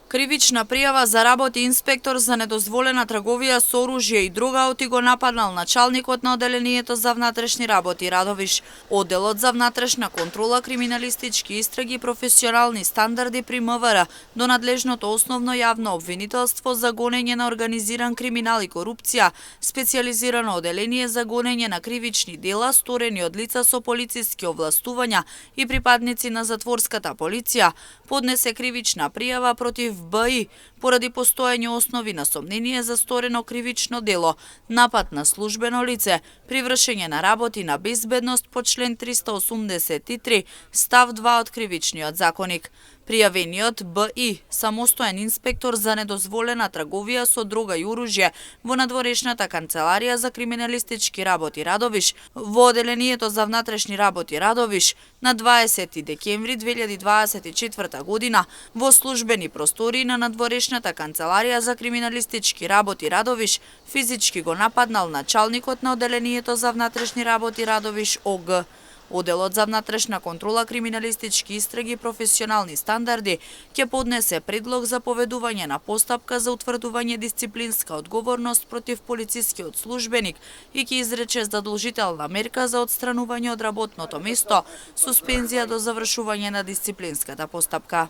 Кривична пријава заработи инспектор за недозволена трговија со оружје и друга оти го нападнал началникот на Оделението за внатрешни работи Радовиш. Одделот за внатрешна контрола, криминалистички истраги и професионални стандарди при МВР до надлежното основно јавно обвинителство за гонење на организиран криминал и корупција, специјализирано оделение за гонење на кривични дела сторени од лица со полициски овластувања и припадници на затворската полиција, поднесе кривична пријава против БИ поради постоење основи на сомнение за сторено кривично дело, напад на службено лице, при вршење на работи на безбедност по член 383, став 2 од Кривичниот законик. Пријавениот БИ, самостоен инспектор за недозволена трговија со дрога и оружје во надворешната канцеларија за криминалистички работи Радовиш, во Оделението за внатрешни работи Радовиш, на 20 декември 2024 година, во службени простори на надворешната канцеларија за криминалистички работи Радовиш, физички го нападнал началникот на Оделението за внатрешни работи Радовиш ОГ. Оделот за внатрешна контрола, криминалистички истраги и професионални стандарди ќе поднесе предлог за поведување на постапка за утврдување дисциплинска одговорност против полицискиот службеник и ќе изрече задолжителна мерка за отстранување од работното место, суспензија до завршување на дисциплинската постапка.